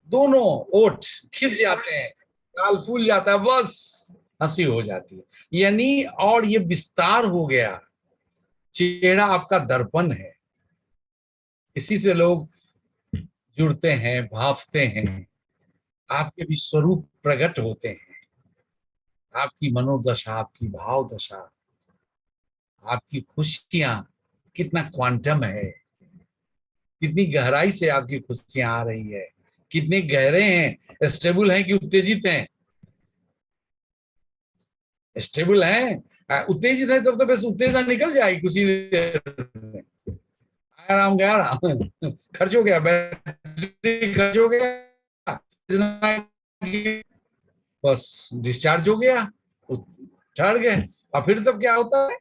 दोनों ओठ खिंच जाते हैं, गाल फूल जाता है, बस हंसी हो जाती है। यानी और ये विस्तार हो गया, चेहरा आपका दर्पण है, इसी से लोग जुड़ते हैं, भावते हैं, आपके भी स्वरूप प्रकट होते हैं। आपकी मनोदशा, आपकी भाव दशा, आपकी खुशियां कितना क्वांटम है, कितनी गहराई से आपकी खुशियां आ रही है, कितने गहरे हैं, स्टेबल हैं कि उत्तेजित हैं। स्टेबल हैं, उत्तेजित है तब तो बस उत्तेजना निकल जाएगी कुछ ही देर में। आया राम गया राम, खर्च हो गया, बैटरी खर्च हो गया, बस डिस्चार्ज हो गया, चढ़ गए। और फिर तब क्या होता है?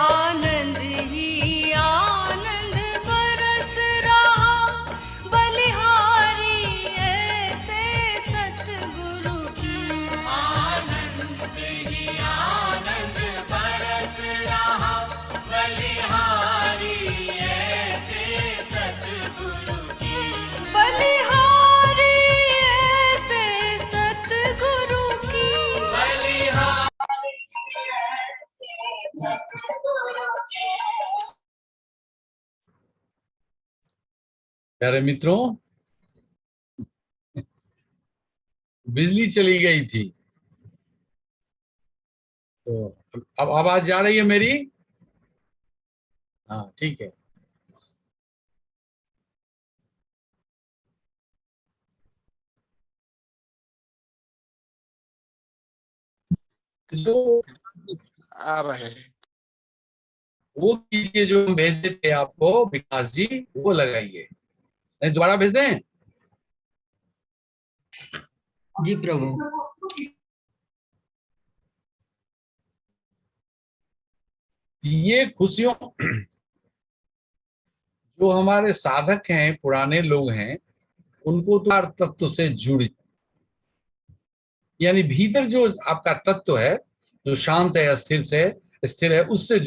आनंद ही आनंद बरस रहा, बलिहारी ऐसे सतगुरु की। आनंद ही आनंद बरस रहा, बलिहारी ऐसे सतगुरु की। बलिहारी ऐसे सतगुरु की। बलिहारी प्यारे मित्रों, बिजली चली गई थी, तो अब आवाज जा रही है मेरी? हाँ ठीक है। जो आ रहे हैं। वो कीजिए जो हम भेजे थे आपको विकास जी, वो लगाइए। नहीं दोबारा भेज दें? जी प्रभु। ये खुशियों, जो हमारे साधक हैं, पुराने लोग हैं, उनको तो तत्व से जुड़, यानी भीतर जो आपका तत्व है, जो शांत है, स्थिर है, उससे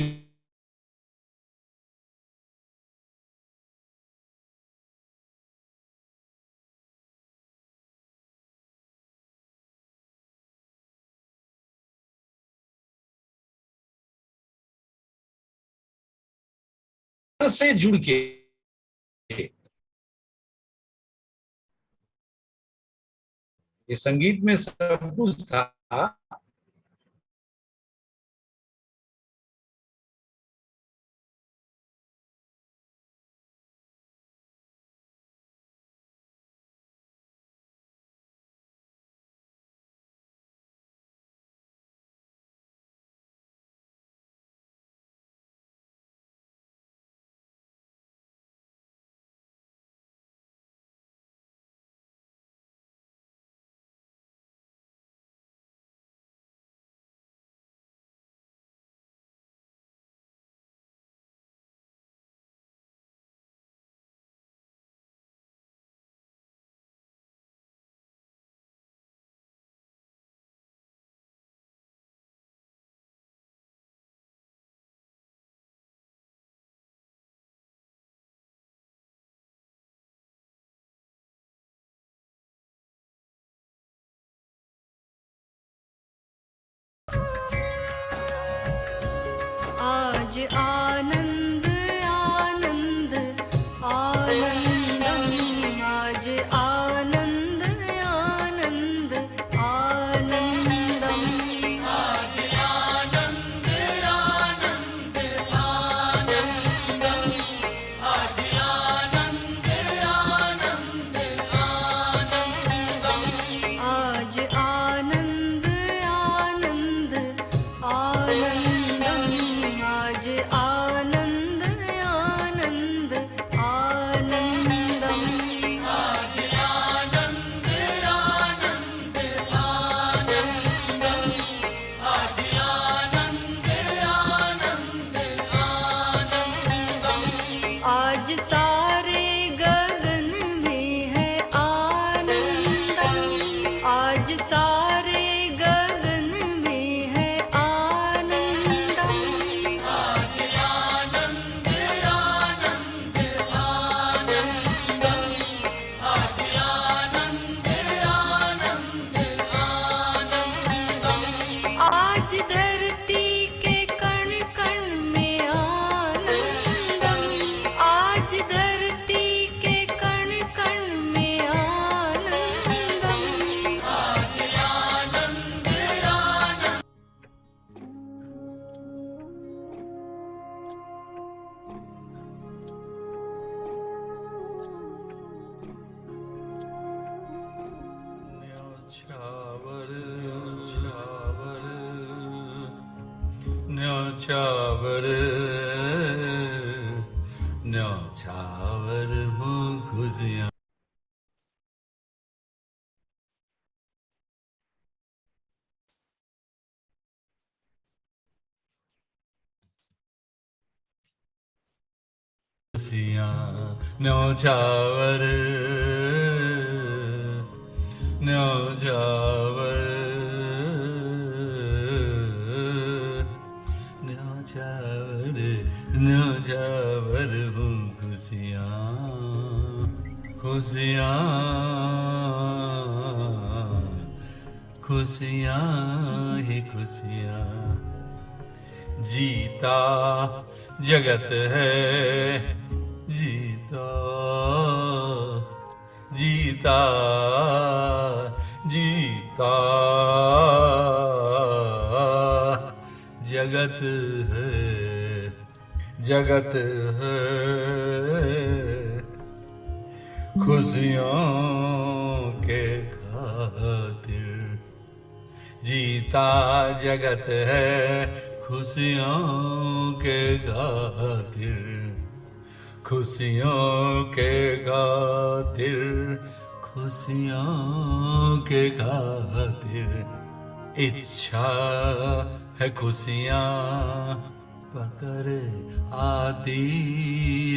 जुड़ के ये संगीत में सब कुछ था। आज आनंद आनंद आनंदम, आज आनंद आनंद आनंदम, आज आनंद आनंद आनंदम, आज आनंद आनंद आनंदम, आज आनंद आनंद आनंदम, आज आनंद आनंद आनंदम, आज आनंद आनंद आनंदम, आज आनंद आनंद आनंदम, आज सारे गगन में है आनंदम, आज सारे गगन में है आनंदम, आज आनंद आनंद आनंदम, आज आनंद आनंद आनंदम, आज धरती के कण कण में आनंदम, आज धरती के कण कण में आनंदम, आज आनंद आनंद न्योछावर छावर न्योछावर न्योछावर हूँ खुशियाँ न्योछावर न्योछावर न्योछावर न्योछावर हूँ खुशियाँ खुशियाँ खुशियाँ ही खुशियाँ जीता जगत है जीता जीता जीता जगत है जगत है खुशियों के खातिर जीता जगत है खुशियों के खातिर खुशियों के खातिर खुशियों के खातिर इच्छा है खुशियाँ पकड़ आती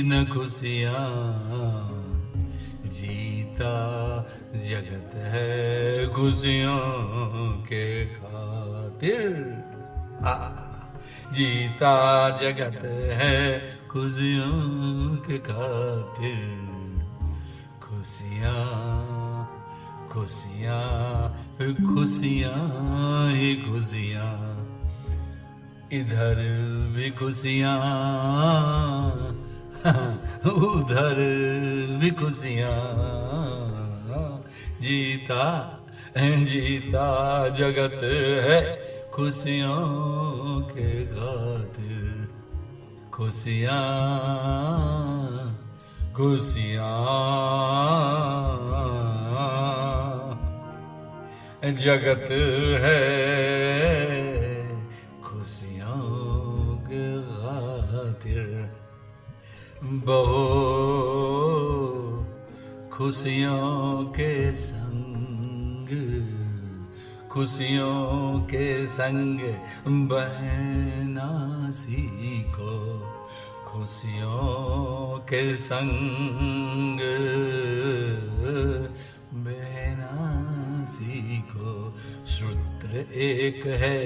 न खुशियाँ जीता जगत है खुशियों के खातिर। जीता जगत है खुशियों के खातिर। खुशियाँ खुशियाँ खुशियाँ ही खुशियाँ, इधर भी खुशियाँ उधर भी खुशियाँ। जीता जीता जगत है खुशियों के खातिर। खुशियाँ खुशियाँ जगत है खुशियों के खातिर। बहु खुशियों के संग, खुशियों के संग बहना सीखो। खुशियों के संग बहना सीखो। सूत्र एक है,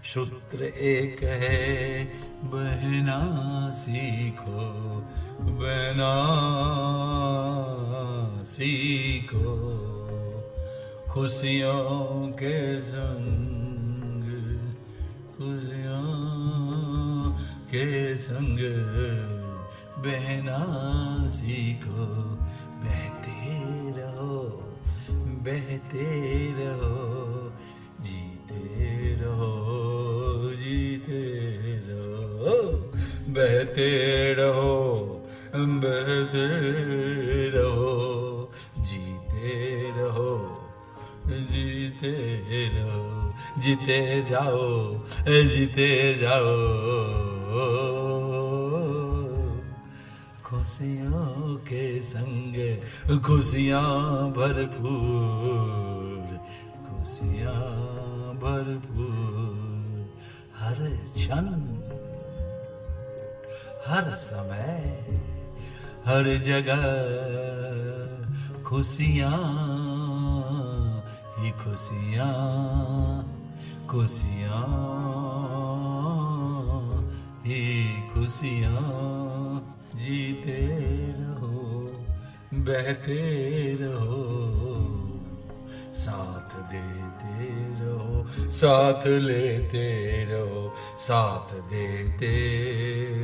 सूत्र एक है, बहना सीखो, बहना सीखो। खुशियों के संग, खुशियों के संग बहना सीखो। बहते रहो, बहते रहो, जीते रहो, जीते रहो। बहते रहो, बहते रहो, जीते रहो, जीते रहो। जीते जाओ, जीते जाओ। खुशियों के संग खुशियाँ भरपूर, खुशियाँ भरपूर। हर क्षण, हर समय, हर जगह खुशियाँ ही खुशियाँ, खुशियाँ ही खुशियाँ। जीते रहो, बहते रहो, साथ देते रहो, साथ लेते रहो, साथ देते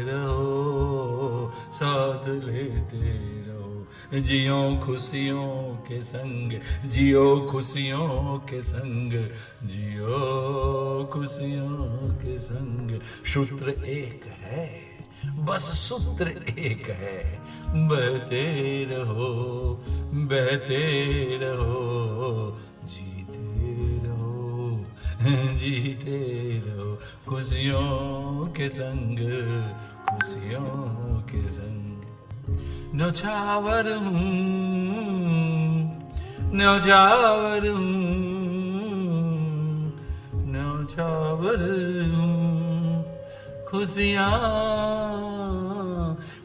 रहो, साथ लेते रहो। जियो खुशियों के संग, जियो खुशियों के संग, जियो खुशियों के संग। सूत्र एक है, बस सूत्र एक है, बहते रहो, बहते रहो, जीते रहो, जीते रहो। खुशियों के संग, खुशियों के संग। न्यौछावर हूँ, न्यौछावर हूँ, न्यौछावर हूँ। खुशियाँ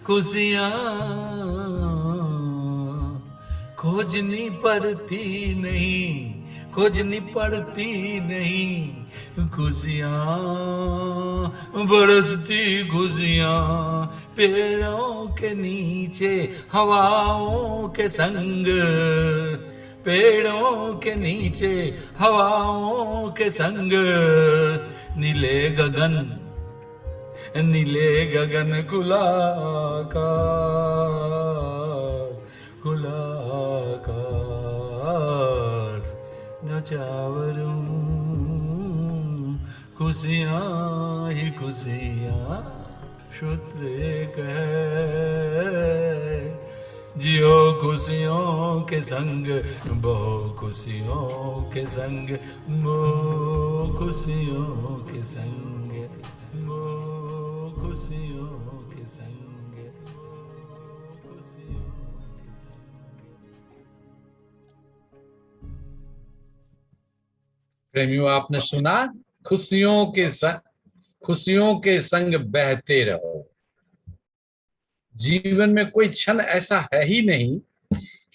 खुशियाँ खोजनी पड़ती नहीं, खोजनी पड़ती नहीं। खुशियाँ बरसती खुशियाँ पेड़ों के नीचे हवाओं के संग, पेड़ों के नीचे हवाओं के संग। नीले गगन, नीले गगन, खुला आकाश, खुला आकाश। न्यौछावर हूँ, खुशियाँ ही खुशियाँ। सूत्र एक है, जियो खुशियों के संग, बहु खुशियों के संग, बहु खुशियों के संग, बहु खुशियों के संग, खुशियों के संग। प्रेमियों, आपने सुना, खुशियों के संग बहते रहो। जीवन में कोई क्षण ऐसा है ही नहीं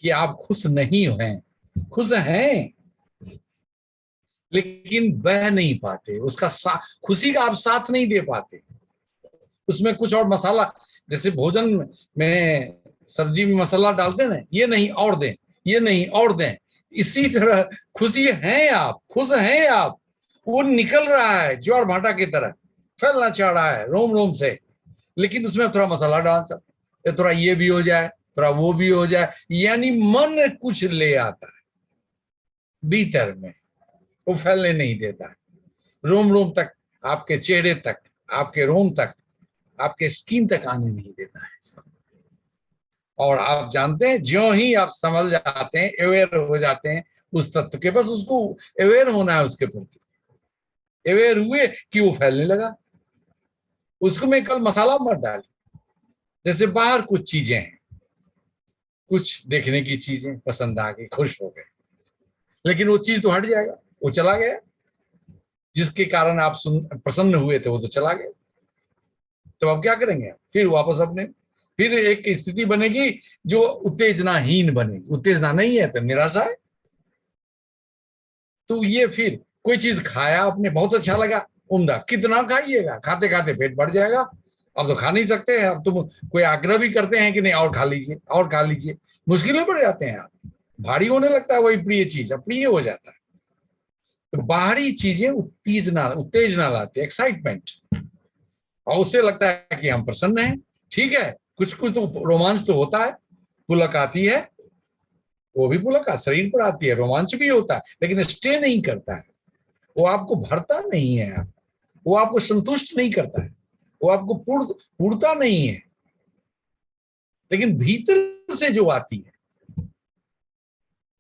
कि आप खुश नहीं हैं, खुश हैं लेकिन बह नहीं पाते, उसका खुशी का आप साथ नहीं दे पाते। उसमें कुछ और मसाला, जैसे भोजन में सब्जी में मसाला डालते ना, ये नहीं और दें, ये नहीं और दें, इसी तरह खुशी हैं आप, खुश हैं आप, वो निकल रहा है ज्वार भाटा की तरह, फैलना चाह रहा है रोम रोम से, लेकिन उसमें थोड़ा मसाला डाल सकते, थोड़ा ये भी हो जाए, थोड़ा वो भी हो जाए, यानी मन कुछ ले आता है भीतर में, वो फैलने नहीं देता है, रोम रोम तक, आपके चेहरे तक, आपके रोम तक, आपके स्किन तक आने नहीं देता है इसको। और आप जानते हैं, ज्यों ही आप समझ जाते हैं, अवेयर हो जाते हैं उस तत्व के, बस उसको अवेयर होना है उसके प्रति, अवेयर हुए कि वो फैलने लगा। उसको में कल मसाला मत डाल, जैसे बाहर कुछ चीजें हैं, कुछ देखने की चीजें पसंद आ गई, खुश हो गए, लेकिन वो चीज तो हट जाएगा, वो चला गया, जिसके कारण आप प्रसन्न हुए थे वो तो चला गया। तो अब क्या करेंगे? फिर वापस अपने, फिर एक स्थिति बनेगी जो उत्तेजनाहीन बनेगी। उत्तेजना नहीं है तो निराशा है। तो ये फिर कोई चीज खाया आपने, बहुत अच्छा लगा, उम्दा, कितना खाइएगा, खाते खाते पेट बढ़ जाएगा, अब तो खा नहीं सकते हैं, अब तो कोई आग्रह भी करते हैं कि नहीं और खा लीजिए, और खा लीजिए, मुश्किल में पड़ जाते हैं आप, भारी होने लगता है वही प्रिय चीज, अप्रिय हो जाता है। तो बाहरी चीजें उत्तेजना लाती है, एक्साइटमेंट, और उससे लगता है कि हम प्रसन्न हैं। ठीक है, कुछ कुछ तो रोमांच तो होता है, पुलक आती है, वो भी पुलक शरीर पर आती है, रोमांच भी होता है, लेकिन स्टे नहीं करता है, वो आपको भरता नहीं है, वो आपको संतुष्ट नहीं करता है, वो आपको पूर्णता नहीं है। लेकिन भीतर से जो आती है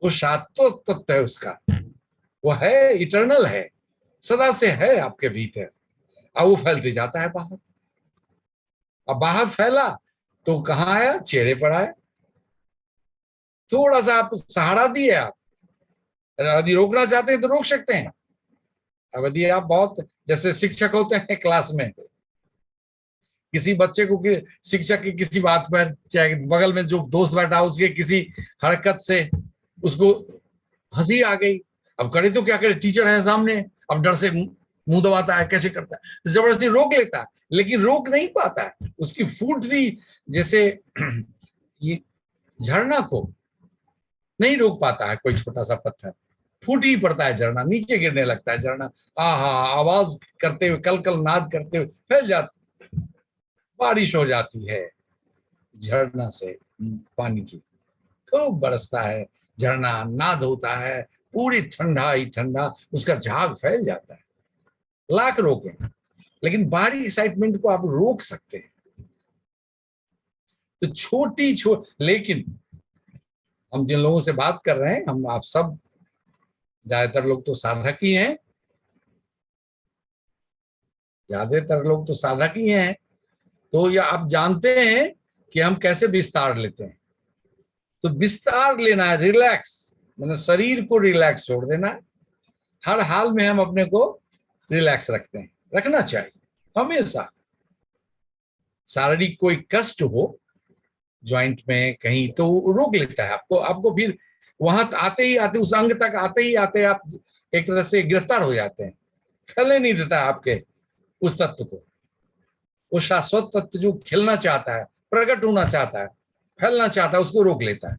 वो शाश्वत तत्व है उसका, वो है, इटर्नल है, सदा से है आपके भीतर, अब वो फैलते जाता है बाहर। अब बाहर फैला तो कहाँ आया? चेहरे पर आया। थोड़ा सा आप सहारा दिए, आप यदि रोकना चाहते हैं तो रोक सकते हैं। अब यदि आप बहुत, जैसे शिक्षक होते हैं क्लास में, किसी बच्चे को शिक्षक की किसी बात पर, चाहे बगल में जो दोस्त बैठा उसके किसी हरकत से उसको हंसी आ गई, अब करे तो क्या करे, टीचर है सामने, अब डर से मुंह दबाता है, कैसे करता है, तो जबरदस्ती रोक लेता है, लेकिन रोक नहीं पाता है, उसकी फूट थी, जैसे ये झरना को नहीं रोक पाता है, कोई छोटा सा पत्थर फूट ही पड़ता है, झरना नीचे गिरने लगता है, झरना आहा आवाज करते हुए, कल कल नाद करते हुए फैल जाता, बारिश हो जाती है झरना से, पानी की खूब बरसता है, झरना नाद होता है, पूरी ठंडा ही ठंडा, उसका झाग फैल जाता है। लाख रोके, लेकिन बाहरी एक्साइटमेंट को आप रोक सकते हैं। तो लेकिन हम जिन लोगों से बात कर रहे हैं, हम आप सब ज्यादातर लोग तो साधक ही हैं, ज्यादातर लोग तो साधक ही हैं, तो ये आप जानते हैं कि हम कैसे विस्तार लेते हैं। तो विस्तार लेना है, रिलैक्स, मतलब शरीर को रिलैक्स छोड़ देना है। हर हाल में हम अपने को रिलैक्स रखते हैं, रखना चाहिए हमेशा। शारीरिक कोई कष्ट हो ज्वाइंट में कहीं, तो रोक लेता है आपको फिर वहां आते ही आते, उस अंग तक आते ही आते आप एक तरह से गिरफ्तार हो जाते हैं, फैलने नहीं देता है आपके उस तत्व को। वो शाश्वत तत्व जो खिलना चाहता है, प्रकट होना चाहता है, फैलना चाहता है, उसको रोक लेता है।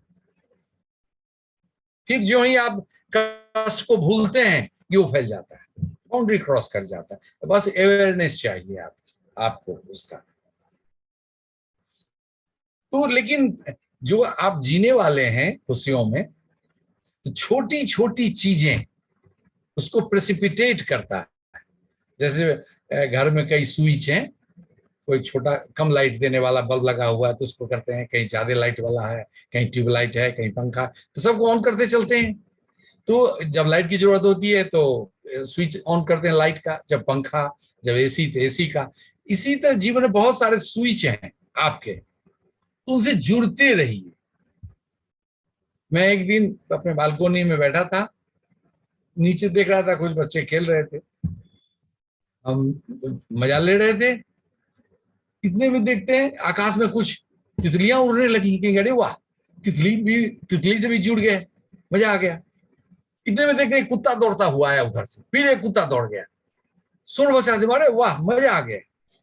फिर जो ही आप कष्ट को भूलते हैं कि वो फैल जाता है, बाउंड्री क्रॉस कर जाता है। तो बस अवेयरनेस चाहिए आपको उसका। तो लेकिन जो आप जीने वाले हैं खुशियों में, तो छोटी छोटी चीजें उसको प्रेसिपिटेट करता है। जैसे घर में कई स्विच हैं, कोई छोटा कम लाइट देने वाला बल्ब लगा हुआ है तो उसको करते हैं, कहीं ज्यादा लाइट वाला है, कहीं ट्यूबलाइट है, कहीं पंखा, तो सबको ऑन करते चलते हैं। तो जब लाइट की जरूरत होती है तो स्विच ऑन करते हैं लाइट का, जब पंखा, जब एसी तो एसी का। इसी तरह जीवन में बहुत सारे स्विच हैं आपके, तो उनसे जुड़ते रहिए। मैं एक दिन अपने बालकोनी में बैठा था, नीचे देख रहा था, कुछ बच्चे खेल रहे थे, हम मजा ले रहे थे। इतने में देखते हैं आकाश में कुछ तितलियां उड़ने लगी कि अरे वाह, तितली से भी जुड़ गए, मजा आ गया। इतने में देखते कुत्ता दौड़ता हुआ आया उधर से, फिर एक कुत्ता दौड़ गया, शोर मचा दे, अरे वाह मजा आ गया।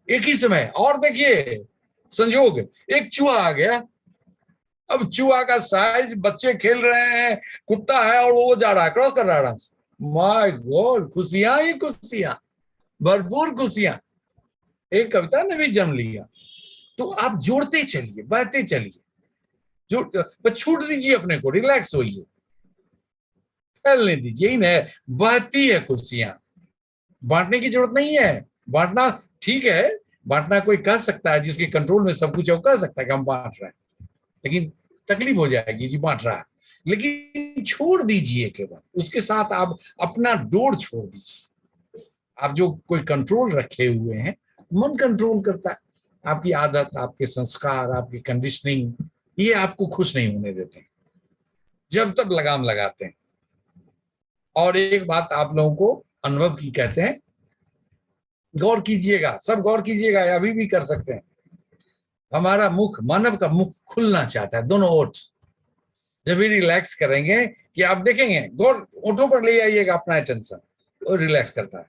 एक ही समय और देखिए संयोग, एक चूहा आ गया। अब चूहा का साइज, बच्चे खेल रहे हैं, कुत्ता है और वो जा रहा है, क्रॉस कर रहा है आराम से। माय गॉड, खुशियां ही खुशियां, भरपूर खुशियां। एक कविता ने भी जन्म लिया। तो आप जोड़ते चलिए, बढ़ते चलिए, बस छूट दीजिए अपने को, रिलैक्स होइए, फैलने दीजिए। ही नहीं, बहती है खुशियां, बांटने की जरूरत नहीं है। बांटना ठीक है, बांटना कोई कह सकता है, जिसके कंट्रोल में सब कुछ है वो कह सकता है कि हम बांट रहे हैं, लेकिन तकलीफ हो जाएगी जी बांट रहा है। लेकिन छोड़ दीजिए, केवल उसके साथ आप अपना डोर छोड़ दीजिए। आप जो कोई कंट्रोल रखे हुए हैं, मन कंट्रोल करता है, आपकी आदत, आपके संस्कार, आपकी कंडीशनिंग, ये आपको खुश नहीं होने देते हैं, जब तक लगाम लगाते हैं। और एक बात आप लोगों को अनुभव की कहते हैं, गौर कीजिएगा, सब गौर कीजिएगा, अभी भी कर सकते हैं। हमारा मुख, मानव का मुख खुलना चाहता है, दोनों ओठ। जब भी रिलैक्स करेंगे कि आप देखेंगे, गौर ओठों पर ले आइएगा अपना अटेंशन, वो रिलैक्स करता है,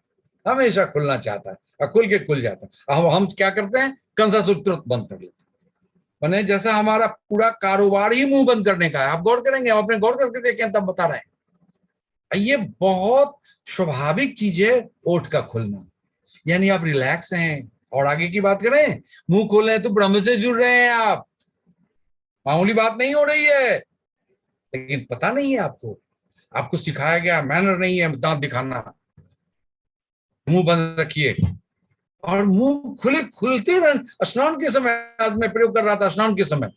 हमेशा खुलना चाहता है और खुल के खुल जाता है। हम क्या करते हैं, कंसा तुरंत बंद कर लेते हैं, मैंने जैसा हमारा पूरा कारोबार ही मुंह बंद करने का है। आप गौर करेंगे, आप अपने गौर करके देखें, तब बता रहे हैं। ये बहुत स्वाभाविक चीज है, ओठ का खुलना, यानी आप रिलैक्स हैं। और आगे की बात करें, मुंह खोले तो ब्रह्म से जुड़ रहे हैं आप, मामूली बात नहीं हो रही है। लेकिन पता नहीं है आपको सिखाया गया मैनर नहीं है दांत दिखाना, मुंह बंद रखिए और मुंह खुलते रहे। स्नान के समय, आज मैं प्रयोग कर रहा था, स्नान के समय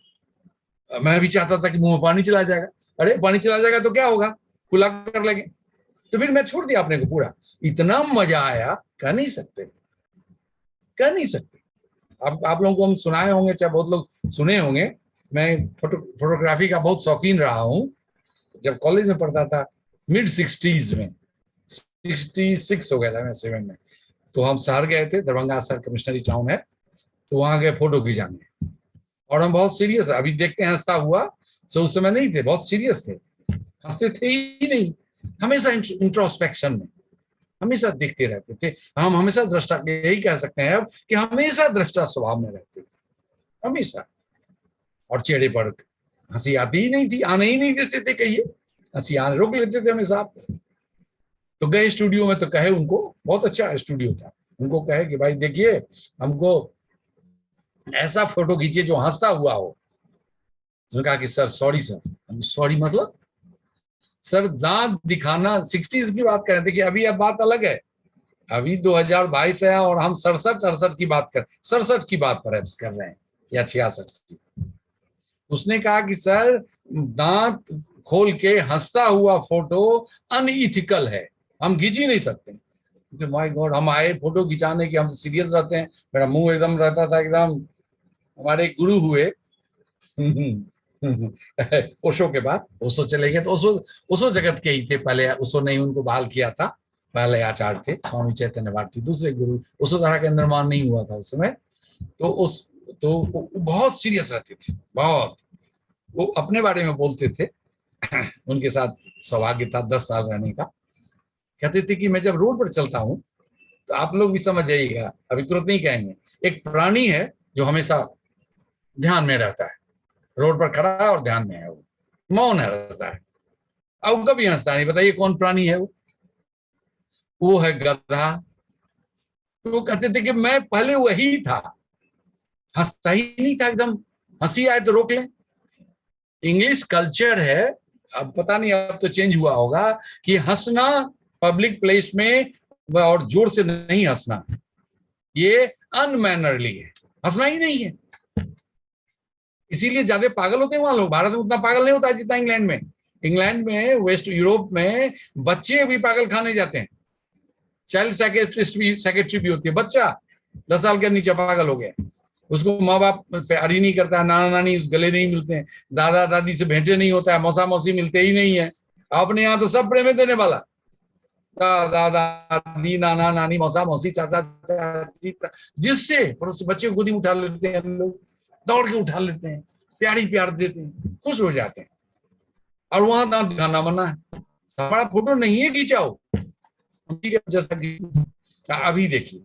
मैं भी चाहता था कि मुंह में पानी चला जाएगा, अरे पानी चला जाएगा तो क्या होगा, खुला कर लेंगे, तो फिर मैं छोड़ दिया अपने को पूरा। इतना मजा आया, कह नहीं सकते। आप लोगों को हम सुनाए होंगे, चाहे बहुत लोग सुने होंगे। मैं फोटोग्राफी का बहुत शौकीन रहा हूं। जब कॉलेज में पढ़ता था, मिड 60s में, 66 हो गया था मैं 7 में, तो हम शहर गए थे, दरभंगा शहर का मिशनरी टाउन है, तो वहां गए फोटो खिंचाने। और हम बहुत सीरियस, अभी देखते हैं हंसता हुआ, तो उस समय नहीं थे, बहुत सीरियस थे, हंसते थे ही नहीं, हमेशा इंट्रोस्पेक्शन में, हमेशा देखते रहते थे। हम हमेशा दृष्टा, यही कह सकते हैं अब कि हमेशा दृष्टा स्वभाव में रहते थे, हमेशा। और चेहरे पर हंसी आती ही नहीं थी, आने ही नहीं देते थे, कहिए हंसी आने रोक लेते थे हमेशा। तो गए स्टूडियो में, तो कहे उनको, बहुत अच्छा स्टूडियो था, उनको कहे कि भाई देखिए, हमको ऐसा फोटो खींचिए जो हंसता हुआ हो। उसने कहा कि सर सॉरी सर। सॉरी मतलब? सर दांत दिखाना, 60s की बात कर रहे थे कि अभी अब बात अलग है, अभी 2022 है और हम 67-68 की बात 67 की बात पर कर रहे हैं, या 66 की। उसने कहा कि सर दांत खोल के हंसता हुआ फोटो अनइथिकल है, हम खींच ही नहीं सकते। क्योंकि माय गॉड, हम आए फोटो खिंचाने की, हम सीरियस रहते हैं, मेरा मुंह एकदम रहता था एकदम। हमारे गुरु हुए ओशो के बाद, ओशो चले गए, तो ओशो जगत के ही थे पहले, ओशो ने उनको बहाल किया था, पहले आचार्य थे स्वामी चैतन्य भारती, दूसरे गुरु। ओशो धारा का निर्माण नहीं हुआ था उस समय, तो बहुत सीरियस रहते थे, बहुत। वो अपने बारे में बोलते थे, उनके साथ सौभाग्य था 10 साल रहने का। कहते थे कि मैं जब रोड पर चलता हूँ, तो आप लोग भी समझ जाइएगा, अभी तुरंत नहीं कहेंगे, एक प्राणी है जो हमेशा ध्यान में रहता है, रोड पर खड़ा है और ध्यान में है, वो मौन रहता है, अब कभी हंसता नहीं। बताइए कौन प्राणी है वो है गधा। तो वो कहते थे कि मैं पहले वही था, हंसता ही नहीं था, एकदम हंसी आए तो रोक लें। इंग्लिश कल्चर है, अब पता नहीं अब तो चेंज हुआ होगा, कि हंसना पब्लिक प्लेस में और जोर से नहीं हंसना, ये अनमैनरली है, हंसना ही नहीं है। इसीलिए ज्यादा पागल होते हैं वहां लोग। भारत में उतना पागल नहीं होता जितना इंग्लैंड में। इंग्लैंड में, वेस्ट यूरोप में बच्चे भी पागल खाने जाते हैं, चाइल्ड सेक्रेटरी भी होती है। बच्चा 10 साल के नीचे पागल हो गया, उसको माँ बाप प्यार ही नहीं करता है, नाना नानी उस गले नहीं मिलते हैं, दादा दादी से भेंटे नहीं होता है, मौसा मौसी मिलते ही नहीं है। अपने यहाँ तो सब प्रेम देने वाला, दादा दादी, नाना नानी, मौसा मौसी, चाचा चाची, जिससे बच्चे को गोदी उठा लेते हैं लोग, दौड़ के उठा लेते हैं, प्यारी प्यार देते हैं, खुश हो जाते हैं। और वहां दांत दिखाना मना है, हमारा फोटो नहीं है खींचाओ, ठीक है, जैसा कि अभी देखिए,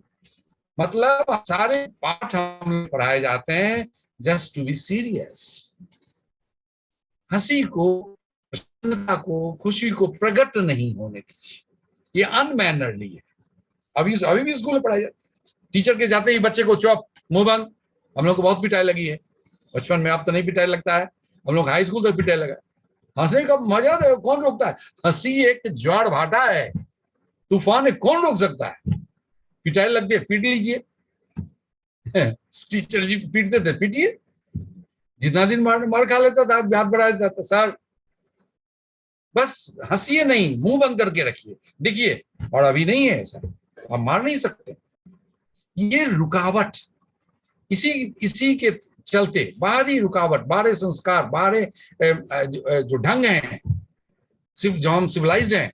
मतलब सारे पाठ हमें पढ़ाए जाते हैं जस्ट टू बी सीरियस। हंसी को, प्रसन्नता को, खुशी को प्रकट नहीं होने दीजिए, ये अनमैनरली है। अभी भी स्कूल में पढ़ाया जाता है, टीचर के जाते ही बच्चे को चुप, मुंह बंद। हम लोग को बहुत पिटाई लगी है बचपन में, आप तो नहीं पिटाई लगता है, हम लोग हाई स्कूल तक पिटाई लगा। हंसने का मजा कौन रोकता है? हंसी एक ज्वार भाटा है, तूफान है, कौन रोक सकता है? पिटाई लगती है, पीट लीजिए। टीचर जी पीटते थे, पीटिए। जितना दिन मार खा लेता था, हाथ बढ़ा देता था, सर बस हंसिए नहीं, मुंह बंद करके रखिए, देखिए। और अभी नहीं है ऐसा, आप मार नहीं सकते। ये रुकावट, इसी के चलते बाहरी रुकावट, बाहरी संस्कार, बाहरी जो ढंग है, जो हम सिविलाइज्ड हैं,